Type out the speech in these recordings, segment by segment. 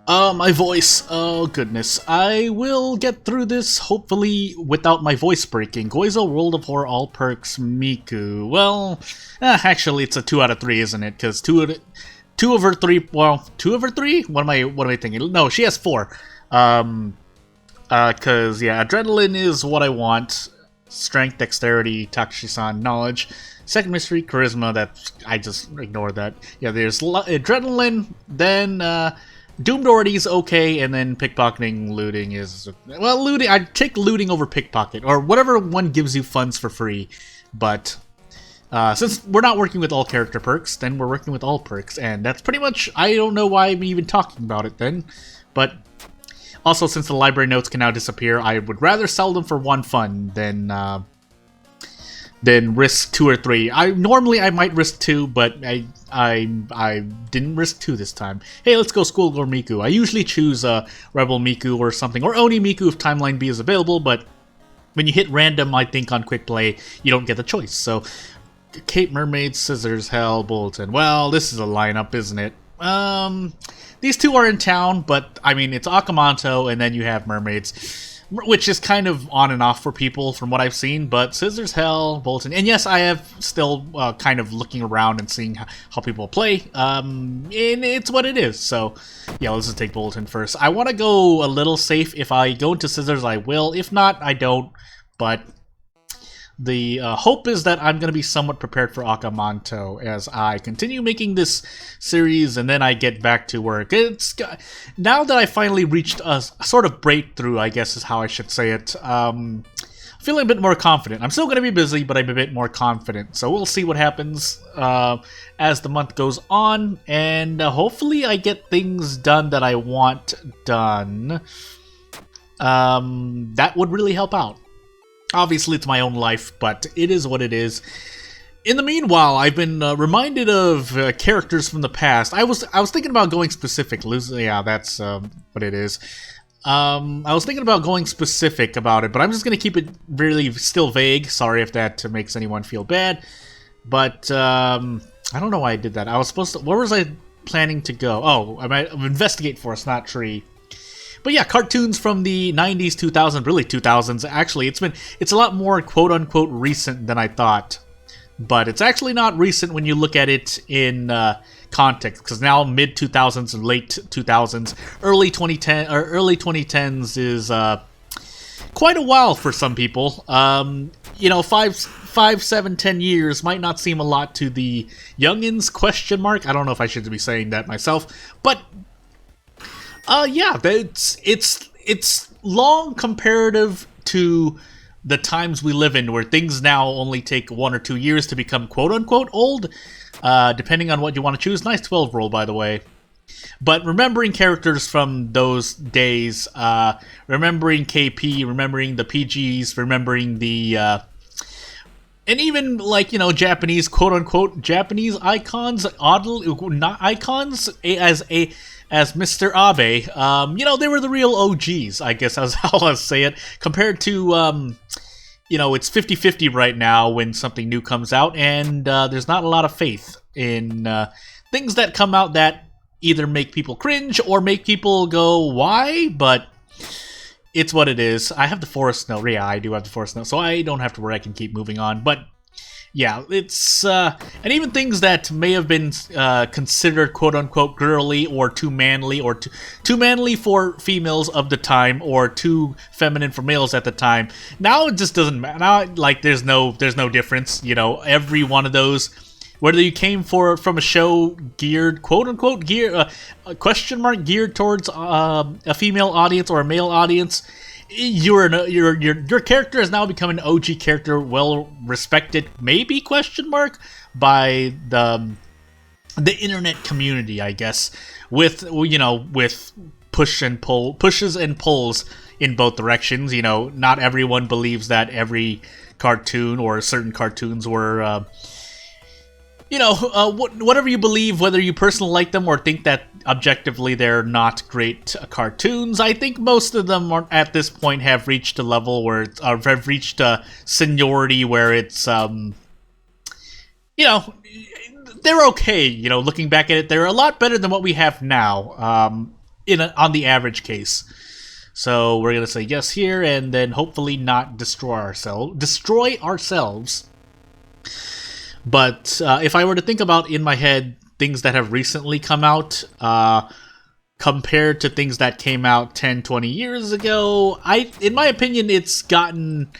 My voice. Oh, goodness. I will get through this, hopefully, without my voice breaking. Goizo World of Horror All Perks Miku. Well, actually, it's a 2 out of 3, isn't it? Because two of her 3, well, 2 of her 3? What am I thinking? No, she has 4. Cause, yeah, Adrenaline is what I want. Strength, Dexterity, Takashi-san, Knowledge. Second Mystery, Charisma, I just ignore that. Yeah, there's Adrenaline, then, Doomed Already's okay, and then pickpocketing, looting is... Well, looting, I'd take looting over pickpocket, or whatever one gives you funds for free. But, since we're not working with all character perks, then we're working with all perks, and that's pretty much... I don't know why I'm even talking about it then, but... Also, since the library notes can now disappear, I would rather sell them for 1 fun than risk 2 or 3. Normally I might risk 2, but I didn't risk 2 this time. Hey, let's go Schoolgirl Miku. I usually choose Rebel Miku or something, or Oni Miku if Timeline B is available, but when you hit random, I think on Quick Play, you don't get the choice. So, Cape Mermaid, Scissors, Hell, Bulletin. Well, this is a lineup, isn't it? These 2 are in town, but, I mean, it's Akamanto, and then you have Mermaids, which is kind of on and off for people from what I've seen, but Scissors, Hell, Bolton, and yes, I have still kind of looking around and seeing how people play, and it's what it is, so, yeah, let's just take Bolton first. I want to go a little safe. If I go into Scissors, I will. If not, I don't, but... The hope is that I'm going to be somewhat prepared for Akamanto as I continue making this series and then I get back to work. Now that I finally reached a sort of breakthrough, I guess is how I should say it, I'm feeling a bit more confident. I'm still going to be busy, but I'm a bit more confident. So we'll see what happens as the month goes on, and hopefully I get things done that I want done. That would really help out. Obviously, it's my own life, but it is what it is. In the meanwhile, I've been reminded of characters from the past. I was thinking about going specific. Yeah, that's what it is. I was thinking about going specific about it, but I'm just going to keep it really still vague. Sorry if that makes anyone feel bad. But I don't know why I did that. I was supposed to... Where was I planning to go? Oh, I might investigate forest, not tree. But yeah, cartoons from the 90s, 2000s, really 2000s. Actually, it's a lot more quote-unquote recent than I thought. But it's actually not recent when you look at it in context, because now mid-2000s and late 2000s, early 2010s is quite a while for some people. You know, 5, 7, 10 years might not seem a lot to the youngins, question mark. I don't know if I should be saying that myself, but... yeah, it's long comparative to the times we live in, where things now only take 1 or 2 years to become quote-unquote old, depending on what you want to choose. Nice 12 roll, by the way. But remembering characters from those days, remembering KP, remembering the PGs, remembering the... and even, like, you know, Japanese, quote-unquote, Japanese icons, oddly, not icons, as Mr. Abe, you know, they were the real OGs, I guess that's how I'll say it, compared to, you know, it's 50-50 right now when something new comes out, and there's not a lot of faith in things that come out that either make people cringe or make people go, why? But it's what it is. I have the forest note. Yeah, I do have the forest note, so I don't have to worry. I can keep moving on, but... Yeah, it's, and even things that may have been considered quote-unquote girly or too manly, or too manly for females of the time, or too feminine for males at the time. Now it just doesn't matter. Now, like, there's no difference. You know, every one of those, whether you came from a show geared, quote-unquote, question mark, geared towards a female audience or a male audience, your character has now become an OG character, well respected, maybe question mark, by the internet community, I guess, with, you know, with pushes and pulls in both directions. You know, not everyone believes that every cartoon or certain cartoons were you know, whatever you believe, whether you personally like them or think that objectively they're not great cartoons, I think most of them are, at this point, have reached a level where have reached a seniority where it's, you know, they're okay. You know, looking back at it, they're a lot better than what we have now. on the average case. So we're gonna say yes here, and then hopefully not destroy ourselves. But if I were to think about in my head things that have recently come out, compared to things that came out 10, 20 years ago, in my opinion, it's gotten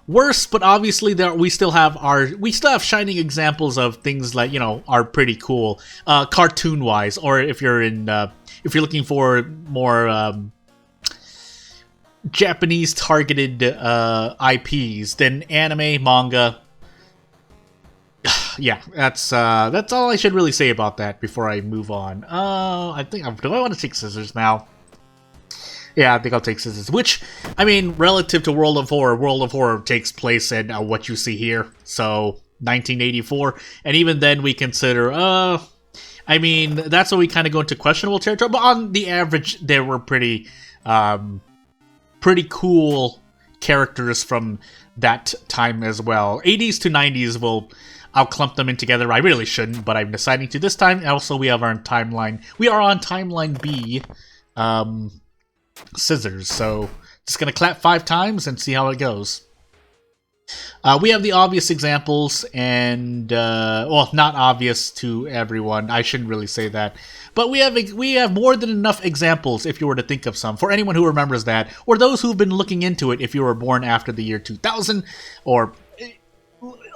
worse. But obviously, we still have shining examples of things like, are pretty cool, cartoon wise, or if you're looking for more Japanese targeted IPs, then anime, manga. Yeah, that's all I should really say about that before I move on. I think do I want to take scissors now? Yeah, I think I'll take scissors. Which, I mean, relative to World of Horror takes place in what you see here. So 1984, and even then we consider. I mean, that's when we kind of go into questionable territory. But on the average, there were pretty cool characters from that time as well. 80s to 90s I'll clump them in together. I really shouldn't, but I'm deciding to this time. Also, we have our timeline. We are on timeline B, scissors. So just gonna clap 5 times and see how it goes. We have the obvious examples, and well, not obvious to everyone. I shouldn't really say that, but we have more than enough examples if you were to think of some for anyone who remembers that, or those who've been looking into it if you were born after the year 2000 or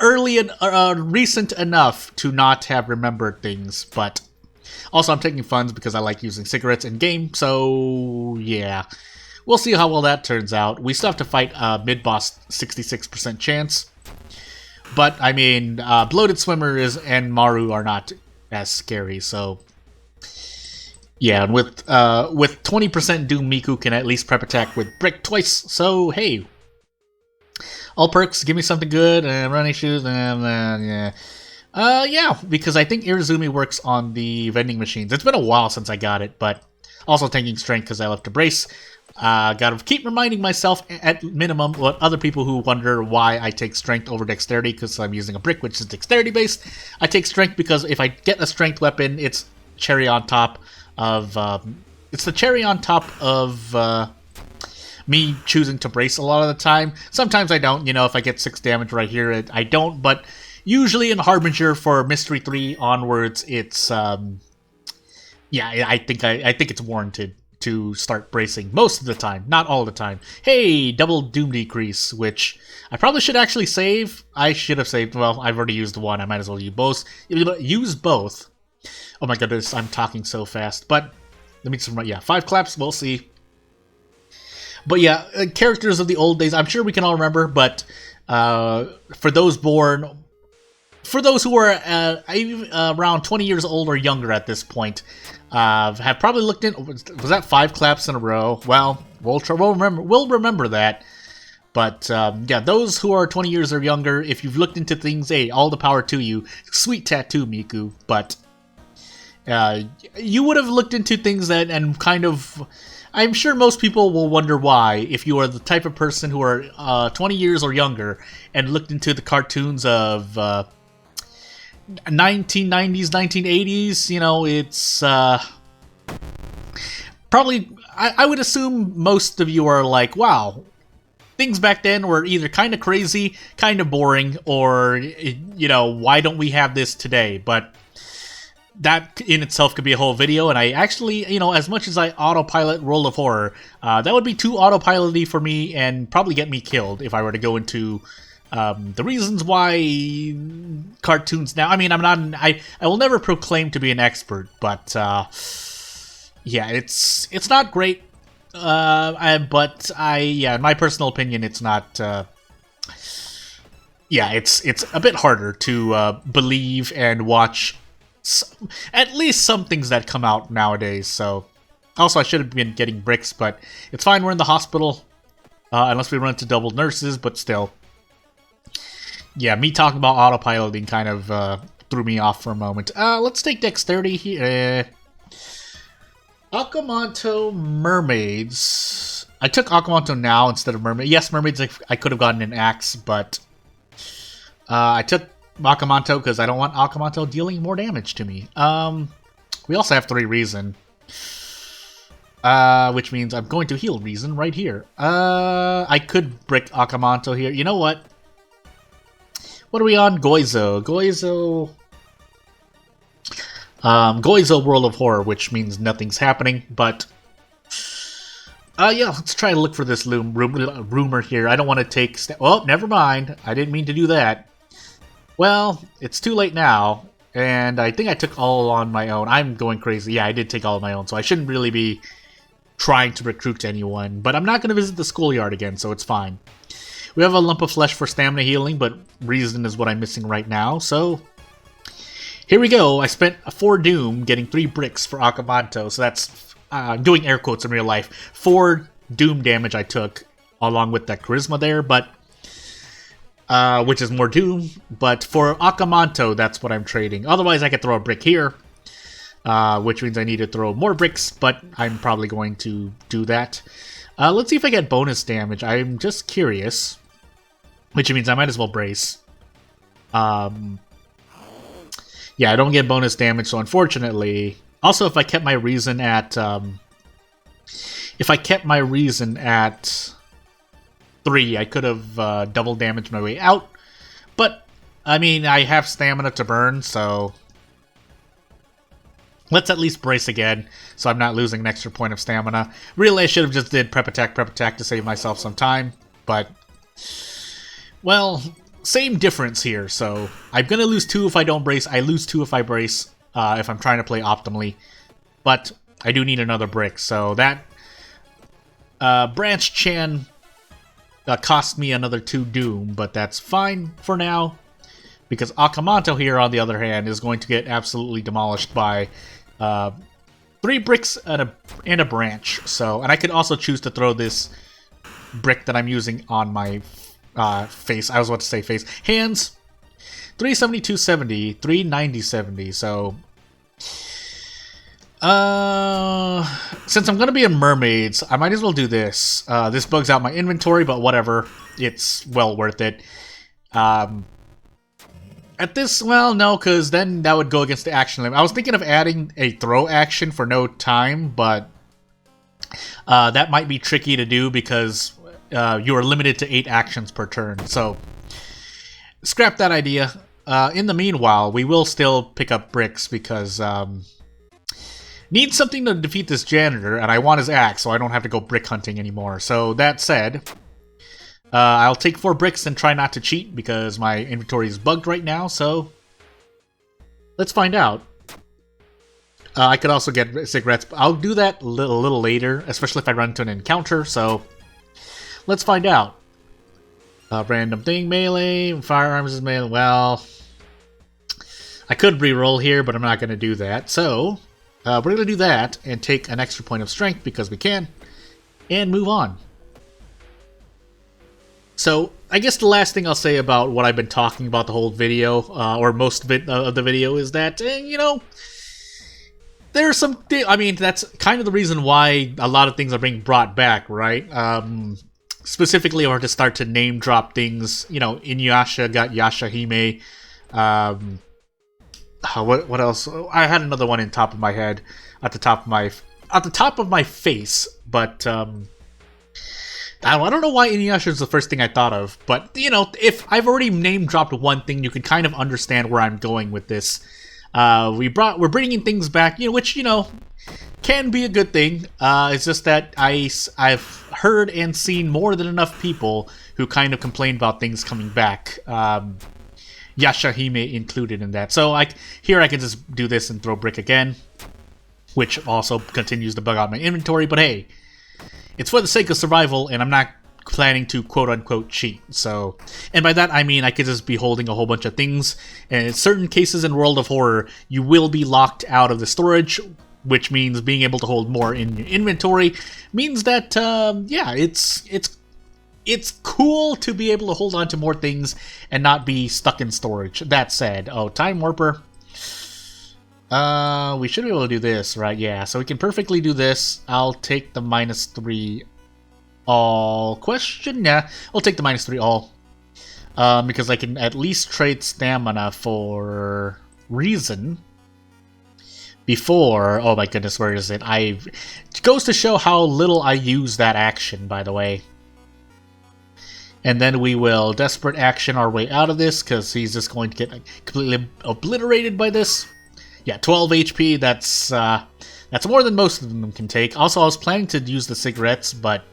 early and recent enough to not have remembered things. But also, I'm taking funds because I like using cigarettes in game. So yeah. We'll see how well that turns out. We still have to fight mid-boss 66% chance. But, I mean, Bloated Swimmer and Maru are not as scary, so... Yeah, and with 20% Doom, Miku can at least prep attack with Brick twice, so hey. All perks, give me something good, and running shoes, and yeah. Yeah, because I think Irizumi works on the vending machines. It's been a while since I got it, but also taking strength because I left a brace. Gotta keep reminding myself at minimum what other people who wonder why I take strength over dexterity, because I'm using a brick which is dexterity based. I take strength because if I get a strength weapon, it's cherry on top of it's the cherry on top of me choosing to brace a lot of the time. Sometimes I don't, if I get 6 damage right here, I don't, but usually in Harbinger for Mystery 3 onwards, it's yeah, I think it's warranted to start bracing most of the time, not all the time. Hey, double Doom Decrease, which I probably should actually save. I should have saved. Well, I've already used one. I might as well use both. Oh my goodness, I'm talking so fast. But let me just, yeah, 5 claps. We'll see. But yeah, characters of the old days. I'm sure we can all remember. But for those who are around 20 years old or younger at this point, have probably looked in. Was that 5 claps in a row? Well, we'll remember that. But yeah, those who are 20 years or younger, if you've looked into things, hey, all the power to you. Sweet tattoo, Miku. But you would have looked into things and kind of. I'm sure most people will wonder why, if you are the type of person who are 20 years or younger and looked into the cartoons of 1990s, 1980s, it's probably, I would assume most of you are like, wow, things back then were either kind of crazy, kind of boring, or, why don't we have this today? But that in itself could be a whole video, and I actually, as much as I autopilot World of Horror, that would be too autopilot-y for me and probably get me killed if I were to go into the reasons why cartoons now. I mean, I will never proclaim to be an expert, but yeah, it's not great. But in my personal opinion, it's not. Yeah, it's a bit harder to believe and watch at least some things that come out nowadays. So, also I should have been getting bricks, but it's fine. We're in the hospital, unless we run into double nurses, but still. Yeah, me talking about autopiloting kind of threw me off for a moment. Let's take dexterity here. Akamanto Mermaids. I took Akamanto now instead of Mermaid. Yes, Mermaids I could have gotten an axe, but I took Akamanto because I don't want Akamanto dealing more damage to me. We also have 3 reason. Which means I'm going to heal Reason right here. I could brick Akamanto here. You know what? What are we on? Goizo. Goizo World of Horror, which means nothing's happening, but... yeah, let's try to look for this rumor here. I don't want to take... Oh, never mind. I didn't mean to do that. Well, it's too late now, and I think I took all on my own. I'm going crazy. Yeah, I did take all on my own, so I shouldn't really be trying to recruit anyone. But I'm not going to visit the schoolyard again, so it's fine. We have a lump of flesh for stamina healing, but reason is what I'm missing right now, so... Here we go. I spent 4 Doom getting 3 bricks for Akamanto, so that's... doing air quotes in real life. 4 Doom damage I took, along with that Charisma there, but... which is more Doom, but for Akamanto, that's what I'm trading. Otherwise, I could throw a brick here, which means I need to throw more bricks, but I'm probably going to do that. Let's see if I get bonus damage. I'm just curious, which means I might as well brace. Yeah, I don't get bonus damage, so unfortunately... Also, if I kept my reason at... if I kept my reason at 3, I could have double damaged my way out. But, I mean, I have stamina to burn, so... Let's at least brace again, so I'm not losing an extra point of stamina. Really, I should have just did prep attack to save myself some time, but... Well... Same difference here, so I'm gonna lose 2 if I don't brace. I lose 2 if I brace, if I'm trying to play optimally. But I do need another brick, so that Branch Chan cost me another 2 Doom, but that's fine for now. Because Akamanto here, on the other hand, is going to get absolutely demolished by 3 bricks and a branch. So, and I could also choose to throw this brick that I'm using on my face. I was about to say face. Hands. 372.70, 390.70. So, since I'm gonna be in mermaids, I might as well do this. This bugs out my inventory, but whatever. It's well worth it. At this, well, no, because then that would go against the action limit. I was thinking of adding a throw action for no time, but that might be tricky to do because you are limited to 8 actions per turn, so scrap that idea. In the meanwhile, we will still pick up bricks because need something to defeat this janitor, and I want his axe, so I don't have to go brick hunting anymore. So that said, I'll take 4 bricks and try not to cheat because my inventory is bugged right now. So let's find out. I could also get cigarettes, but I'll do that a little later, especially if I run into an encounter. So let's find out. Random thing, melee, firearms is melee. Well, I could reroll here, but I'm not going to do that. So, we're going to do that and take an extra point of strength because we can, and move on. So, I guess the last thing I'll say about what I've been talking about the whole video, or most of it of the video, is that, you know, there's some... I mean, that's kind of the reason why a lot of things are being brought back, right? Specifically, or to start to name drop things, you know, Inuyasha got Yashahime. What else? I had another one in top of my head, at the top of my face. But I don't know why Inuyasha is the first thing I thought of. But you know, if I've already name dropped one thing, you can kind of understand where I'm going with this. We're bringing things back, you know, which you know can be a good thing. It's just that I've heard and seen more than enough people who kind of complain about things coming back. Yashahime included in that. So here I can just do this and throw brick again, which also continues to bug out my inventory. But hey, it's for the sake of survival, and I'm not planning to quote-unquote cheat. So, and by that I mean I could just be holding a whole bunch of things, and in certain cases in World of Horror, you will be locked out of the storage, which means being able to hold more in your inventory means that, yeah, it's cool to be able to hold on to more things and not be stuck in storage. That said, oh, Time Warper. We should be able to do this, right? Yeah, so we can perfectly do this. I'll take the -3 all question. Yeah, I'll take the -3 all. Because I can at least trade stamina for reason. before. Oh my goodness, where is it? It goes to show how little I use that action, by the way. And then we will desperate action our way out of this, because he's just going to get completely obliterated by this. Yeah, 12 HP, that's more than most of them can take. Also, I was planning to use the cigarettes, but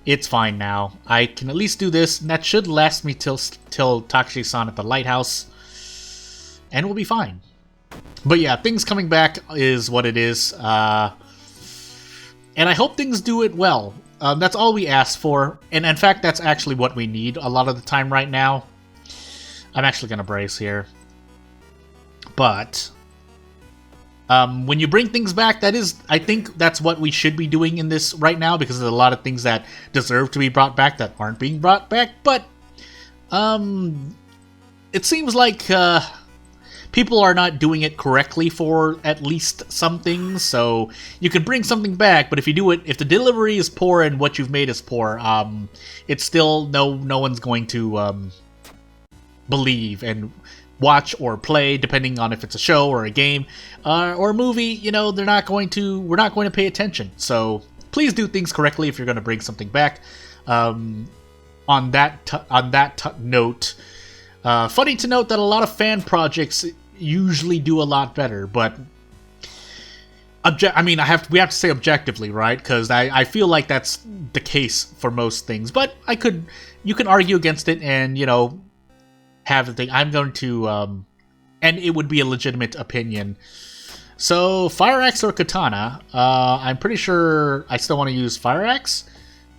it's fine now. I can at least do this, and that should last me till Takashi-san at the lighthouse. And we'll be fine. But yeah, things coming back is what it is. And I hope things do it well. That's all we ask for. And in fact, that's actually what we need a lot of the time right now. I'm actually going to brace here. But when you bring things back, I think that's what we should be doing in this right now, because there's a lot of things that deserve to be brought back that aren't being brought back. But it seems like people are not doing it correctly for at least some things. So you can bring something back, but if the delivery is poor and what you've made is poor, it's still no one's going to believe and watch or play, depending on if it's a show or a game or a movie. You know, we're not going to pay attention. So please do things correctly if you're going to bring something back. On that note, funny to note that a lot of fan projects usually do a lot better, but we have to say objectively, right? Because I feel like that's the case for most things. But you can argue against it, and have the thing. I'm going to, and it would be a legitimate opinion. So, Fire Axe or Katana? I'm pretty sure I still want to use Fire Axe.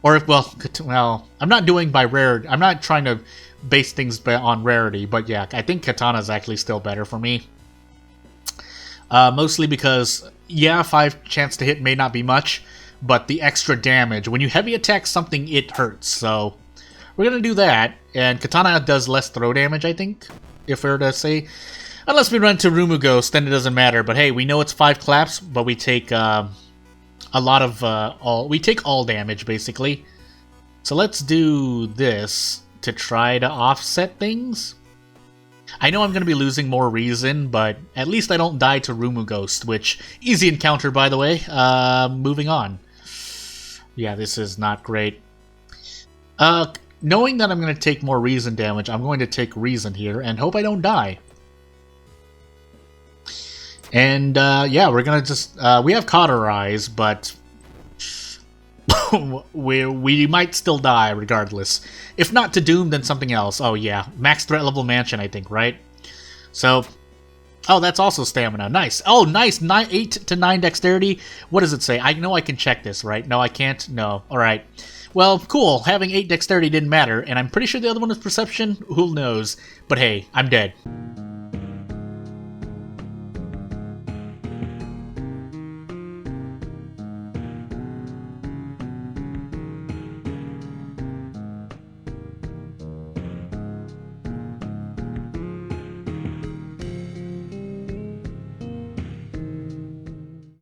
Or, well, I'm not doing by rarity. I'm not trying to base things on rarity, but yeah, I think Katana is actually still better for me. Mostly because, yeah, 5 chance to hit may not be much, but the extra damage. When you heavy attack something, it hurts, so we're going to do that. And Katana does less throw damage, I think, if we were to say. Unless we run to Rumu Ghost, then it doesn't matter. But hey, we know it's 5 claps, but we take a lot of we take all damage, basically. So let's do this to try to offset things. I know I'm going to be losing more reason, but at least I don't die to Rumu Ghost, which, easy encounter, by the way. Moving on. Yeah, this is not great. Knowing that I'm going to take more reason damage, I'm going to take reason here and hope I don't die. And, yeah, we're going to just... we have Cauterize, but we might still die regardless. If not to Doom, then something else. Oh, yeah. Max threat level Mansion, I think, right? So... Oh, that's also stamina. Nice. Oh, nice. 8 to 9 dexterity. What does it say? I know I can check this, right? No, I can't? No. Alright. Well, cool. Having 8 dexterity didn't matter, and I'm pretty sure the other one is perception. Who knows? But hey, I'm dead.